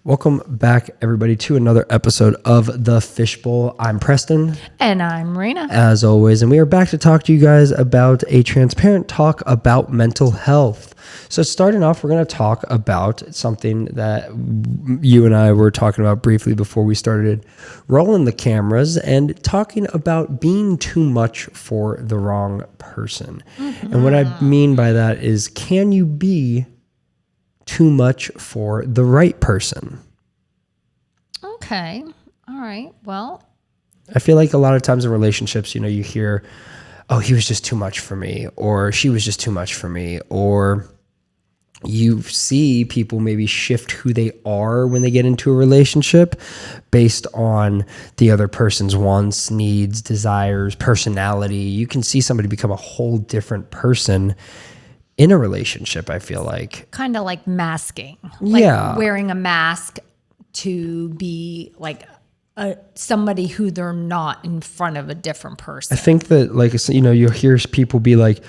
Welcome back, everybody, to another episode of the Fishbowl. I'm Preston. And I'm Rayna. As always, and we are back to talk to you guys about a transparent talk about mental health. So starting off, we're going to talk about something that you and I were talking about briefly before we started rolling the cameras, and talking about being too much for the wrong person. Mm-hmm. And what I mean by that is, can you be too much for the right person? Okay. All right. Well, I feel like a lot of times in relationships, you hear, oh, he was just too much for me, or she was just too much for me, or you see people maybe shift who they are when they get into a relationship based on the other person's wants, needs, desires, personality. You can see somebody become a whole different person in a relationship, I feel like. Kind of like masking. Wearing a mask to be like somebody who they're not in front of a different person. I think that, you hear people be like,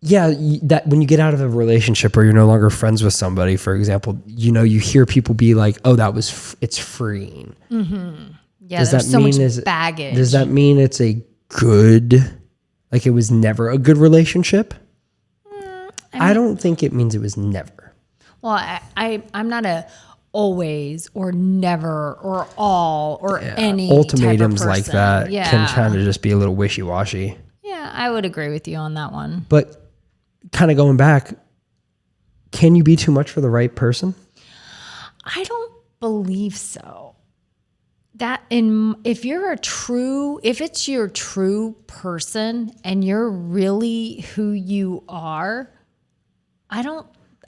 yeah, that when you get out of a relationship or you're no longer friends with somebody, for example, you hear people be like, oh, it's freeing. Mm-hmm. Yeah, there's so much baggage. Does that mean it's a good, like it was never a good relationship? I don't think it means it was never. Well, I'm not a always or never or all or any ultimatums type of like that can kind of just be a little wishy-washy. Yeah, I would agree with you on that one. But kind of going back, can you be too much for the right person? I don't believe so. If it's your true person and you're really who you are,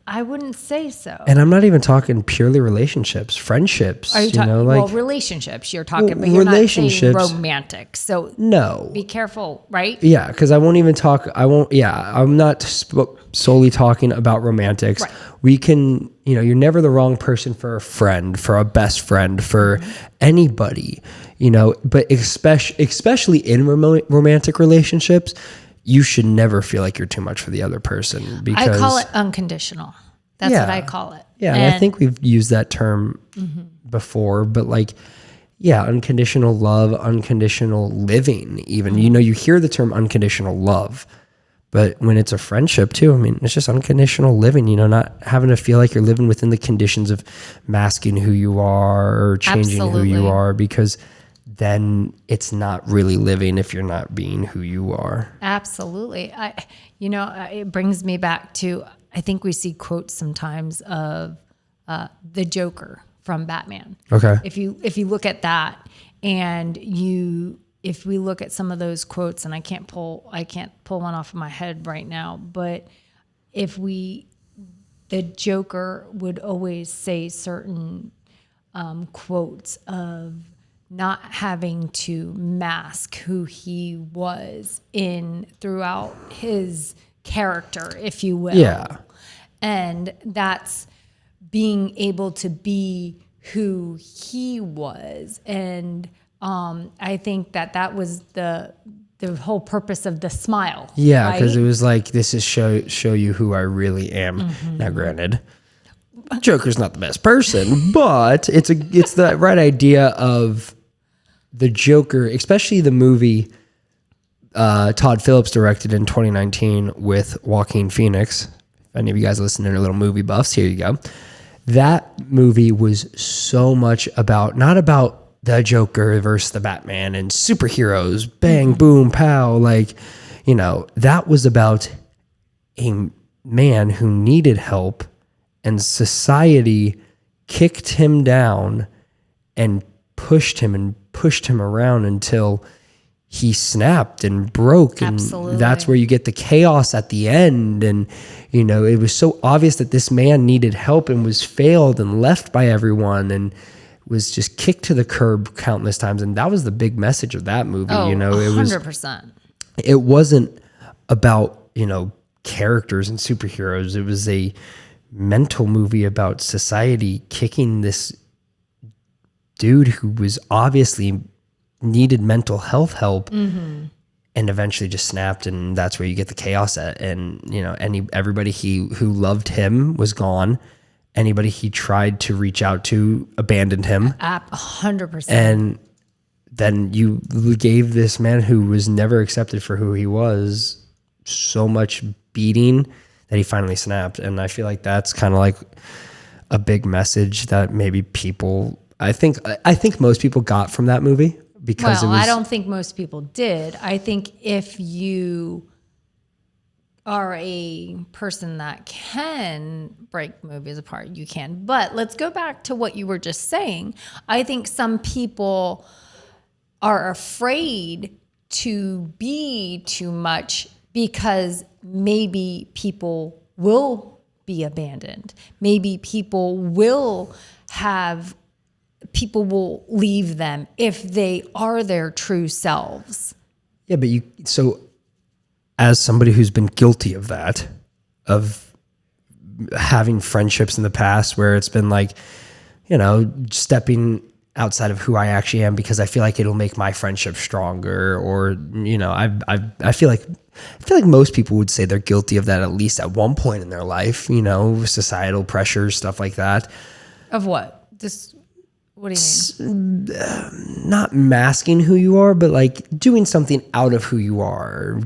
I wouldn't say so. And I'm not even talking purely relationships, friendships. Are you talking relationships? You're talking, but you're not saying romantic. So no, be careful, right? Yeah, because I'm not solely talking about romantics. Right. We can, you're never the wrong person for a friend, for a best friend, for anybody. But especially in romantic relationships, you should never feel like you're too much for the other person. Because I call it unconditional. That's what I call it. Yeah, and I think we've used that term before, but unconditional love, unconditional living even. You hear the term unconditional love, but when it's a friendship too, it's just unconditional living, not having to feel like you're living within the conditions of masking who you are or changing who you are, because then it's not really living if you're not being who you are. Absolutely. It brings me back to, I think we see quotes sometimes of the Joker from Batman. Okay. If you look at that, and if we look at some of those quotes, and I can't pull one off of my head right now, but the Joker would always say certain quotes of not having to mask who he was throughout his character, if you will. Yeah. And that's being able to be who he was. And I think that was the whole purpose of the smile. Yeah, because it was like, this is show you who I really am. Mm-hmm. Now, granted, Joker's not the best person, but it's the right idea of the Joker, especially the movie Todd Phillips directed in 2019 with Joaquin Phoenix. If any of you guys listening to little movie buffs, here you go. That movie was so much not about the Joker versus the Batman and superheroes, bang, boom, pow. That was about a man who needed help, and society kicked him down and pushed him around until he snapped and broke. Absolutely. And that's where you get the chaos at the end. And, it was so obvious that this man needed help and was failed and left by everyone and was just kicked to the curb countless times. And that was the big message of that movie. Oh, it 100%. It wasn't about, characters and superheroes. It was a mental movie about society kicking this dude who was obviously needed mental health help, and eventually just snapped, and that's where you get the chaos at. And everybody who loved him was gone, anybody he tried to reach out to abandoned him. 100%. And then you gave this man who was never accepted for who he was so much beating that he finally snapped. And I feel like that's kind of like a big message that maybe people, I think most people got from that movie, because I don't think most people did. I think if you are a person that can break movies apart, you can. But let's go back to what you were just saying. I think some people are afraid to be too much because maybe people will be abandoned. Maybe people will leave them if they are their true selves. Yeah, but so as somebody who's been guilty of that, of having friendships in the past where it's been like, stepping outside of who I actually am because I feel like it'll make my friendship stronger, or I feel like most people would say they're guilty of that at least at one point in their life. Societal pressures, stuff like that. Of what? What do you mean? Not masking who you are, but like doing something out of who you are.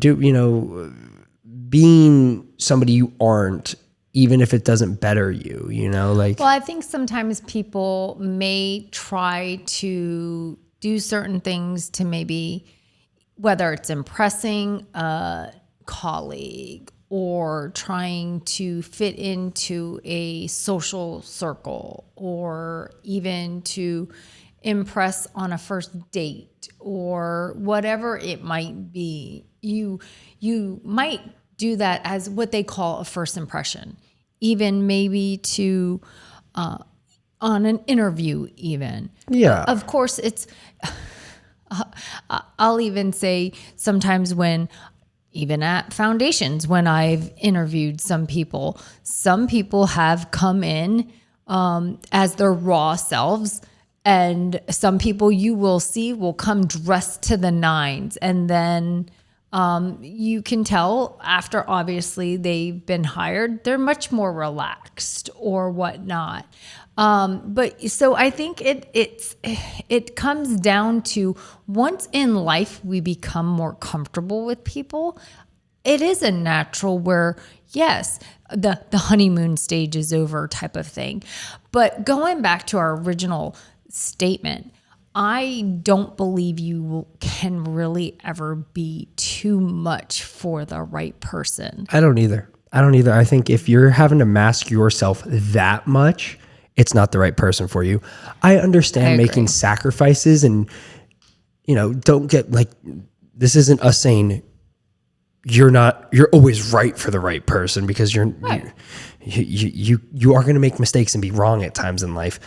Being somebody you aren't, even if it doesn't better you, Well, I think sometimes people may try to do certain things to maybe, whether it's impressing a colleague or trying to fit into a social circle, or even to impress on a first date, or whatever it might be. You might do that as what they call a first impression, even maybe to on an interview even. Yeah. Of course, it's I'll even say sometimes even at foundations, when I've interviewed some people have come in as their raw selves, and some people you will see will come dressed to the nines, and then you can tell after obviously they've been hired, they're much more relaxed or whatnot. But so I think it comes down to, once in life we become more comfortable with people, it is a natural where, yes, the honeymoon stage is over type of thing. But going back to our original statement, I don't believe you can really ever be too much for the right person. I don't either. I think if you're having to mask yourself that much, it's not the right person for you. I understand making sacrifices, and, don't get like, this isn't us saying you're always right for the right person, because you are going to make mistakes and be wrong at times in life.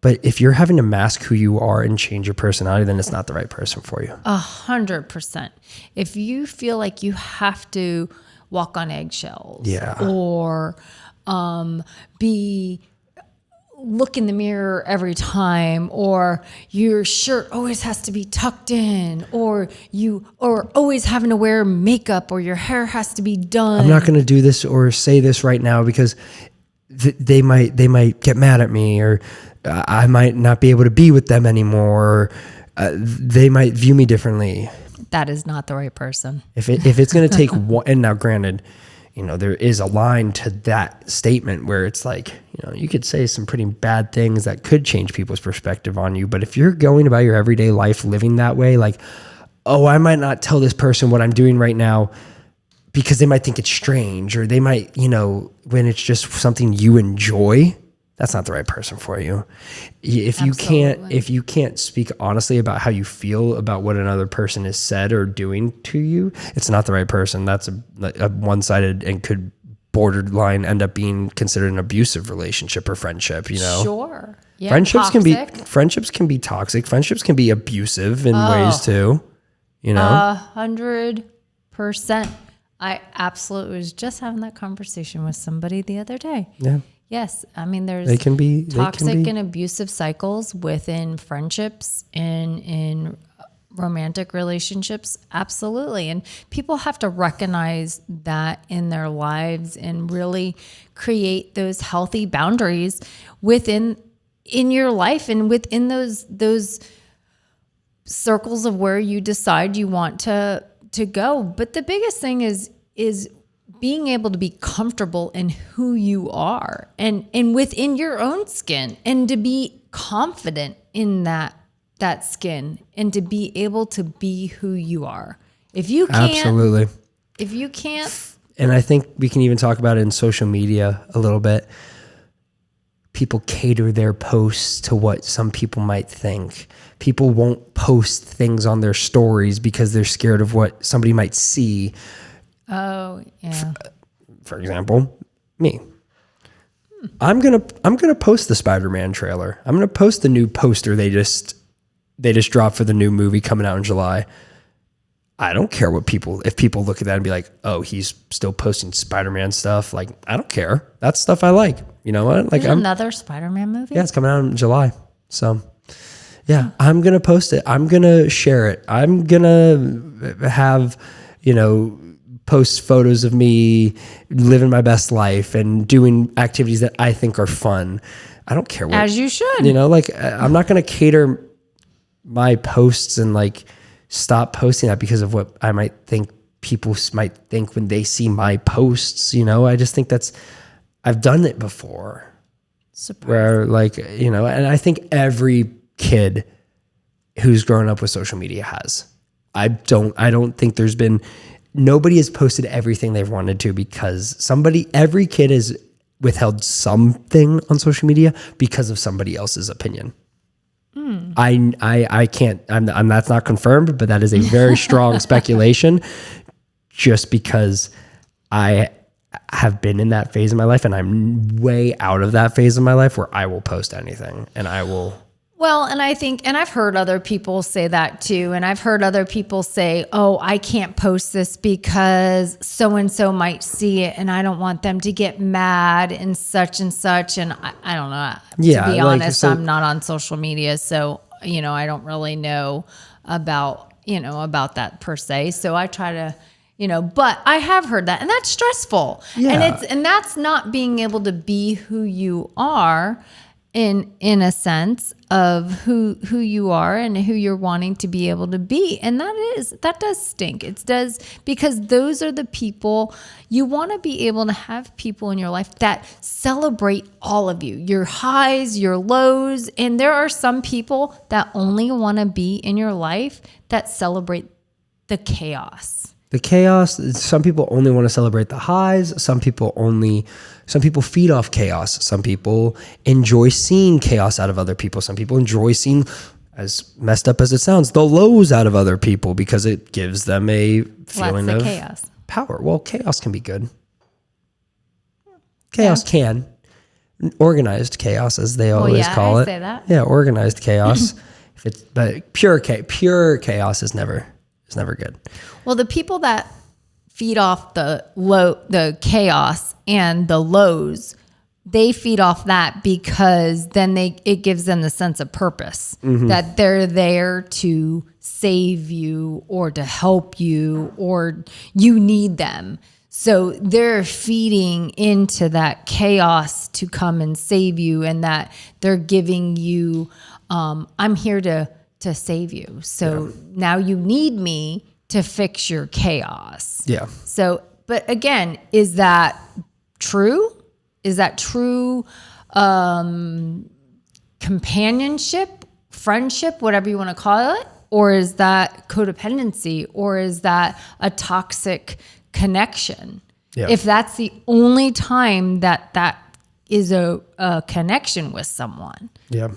But if you're having to mask who you are and change your personality, then it's not the right person for you. 100%. If you feel like you have to walk on eggshells, yeah, or look in the mirror every time, or your shirt always has to be tucked in, or always having to wear makeup, or your hair has to be done. I'm not going to do this or say this right now because they might get mad at me, or I might not be able to be with them anymore. Or, they might view me differently. That is not the right person. If it's going to take one, and now granted, there is a line to that statement where it's like, you could say some pretty bad things that could change people's perspective on you. But if you're going about your everyday life living that way, like, oh, I might not tell this person what I'm doing right now because they might think it's strange, or they might, when it's just something you enjoy, that's not the right person for you. If you can't speak honestly about how you feel about what another person has said or doing to you, it's not the right person. That's a one-sided and could borderline end up being considered an abusive relationship or friendship, Sure. Yeah, friendships can be toxic. Friendships can be abusive in ways too, 100%. I absolutely was just having that conversation with somebody the other day. Yeah. Yes, I mean, there's toxic and abusive cycles within friendships and in romantic relationships, absolutely. And people have to recognize that in their lives and really create those healthy boundaries in your life and within those circles of where you decide you want to go. But the biggest thing is being able to be comfortable in who you are and within your own skin, and to be confident in that skin, and to be able to be who you are. If you can't, Absolutely. If you can't, and I think we can even talk about it in social media a little bit. People cater their posts to what some people might think. People won't post things on their stories because they're scared of what somebody might see. Oh, yeah. For example, me. I'm gonna post the Spider-Man trailer. I'm gonna post the new poster they just dropped for the new movie coming out in July. I don't care if people look at that and be like, oh, he's still posting Spider-Man stuff. Like, I don't care. That's stuff I like. You know what? Like, another Spider-Man movie? Yeah, it's coming out in July. So yeah, I'm going to post it. I'm going to share it. I'm going to have, post photos of me living my best life and doing activities that I think are fun. I don't care what. As you should. I'm not going to cater my posts and stop posting that because of what I might think people might think when they see my posts. I just think I've done it before. Surprise. Where and I think every kid who's grown up with social media has. I don't think nobody has posted everything they've wanted to because every kid has withheld something on social media because of somebody else's opinion. I can't, that's not confirmed, but that is a very strong speculation just because I have been in that phase of my life and I'm way out of that phase of my life where I will post anything and I will. Well, and I think, and I've heard other people say that too. And I've heard other people say, oh, I can't post this because so-and-so might see it and I don't want them to get mad and such. And I don't know. Yeah, to be honest, I'm not on social media. So, I don't really know about that per se. So I try to, but I have heard that, and that's stressful. Yeah. And that's not being able to be who you are in a sense of who you are and who you're wanting to be able to be. And that does stink. It does, because those are the people you want to be able to have people in your life that celebrate all of you, your highs, your lows. And there are some people that only want to be in your life that celebrate the chaos. The chaos, some people only want to celebrate the highs. Some people feed off chaos. Some people enjoy seeing chaos out of other people. Some people enjoy seeing, as messed up as it sounds, the lows out of other people because it gives them a feeling of chaos. Power. Well, chaos can be good. Chaos can. Organized chaos, as they always call it. Say that. Yeah, organized chaos. But pure chaos is never good. Well, the people that feed off the chaos and the lows, they feed off that because then it gives them the sense of purpose, that they're there to save you or to help you or you need them. So they're feeding into that chaos to come and save you, and that they're giving you, I'm here to save you. So now you need me to fix your chaos. Yeah. So, but again, is that true? Is that true companionship, friendship, whatever you want to call it? Or is that codependency? Or is that a toxic connection? Yeah. If that's the only time that is a connection with someone. Yeah.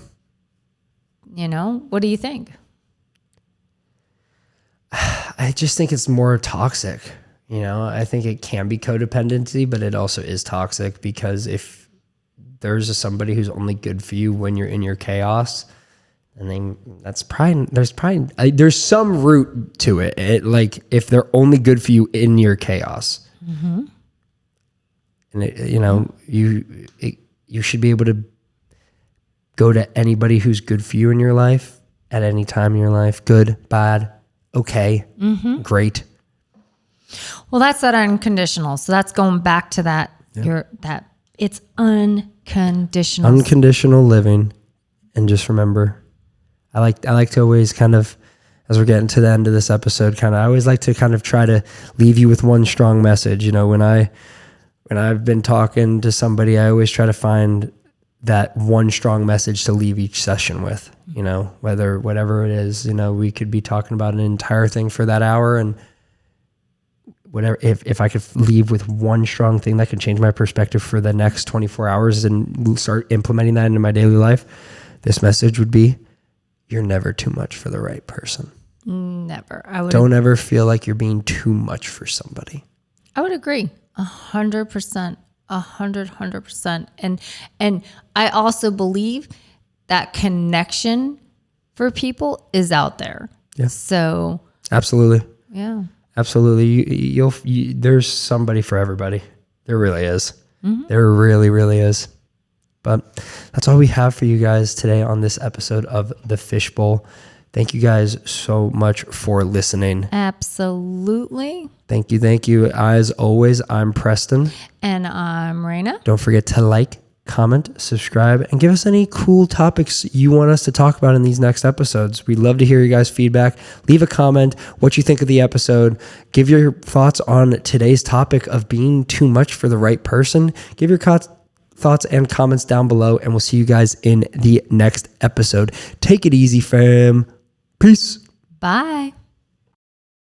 What do you think? I just think it's more toxic. I think it can be codependency, but it also is toxic because if there's somebody who's only good for you when you're in your chaos, and there's some root to it. If they're only good for you in your chaos, and you should be able to go to anybody who's good for you in your life at any time in your life. Good, bad, okay, great. Well, that's that unconditional. So that's going back to that. It's unconditional. Unconditional living. And just remember, I like to always kind of, as we're getting to the end of this episode, I always like to kind of try to leave you with one strong message. You know, when I've been talking to somebody, I always try to find that one strong message to leave each session with, you know, whatever it is. You know, we could be talking about an entire thing for that hour, and whatever, if I could leave with one strong thing that could change my perspective for the next 24 hours and start implementing that into my daily life, this message would be, you're never too much for the right person. Never. Don't ever feel like you're being too much for somebody. I would agree 100%, 100%. And I also believe that connection for people is out there. Yeah. So absolutely. Yeah. Absolutely. There's somebody for everybody. There really is. There really, really is. But that's all we have for you guys today on this episode of The Fishbowl. Thank you guys so much for listening. Absolutely. Thank you. As always, I'm Preston. And I'm Rayna. Don't forget to like, comment, subscribe, and give us any cool topics you want us to talk about in these next episodes. We'd love to hear you guys' feedback. Leave a comment, what you think of the episode. Give your thoughts on today's topic of being too much for the right person. Give your thoughts and comments down below, and we'll see you guys in the next episode. Take it easy, fam. Peace. Bye.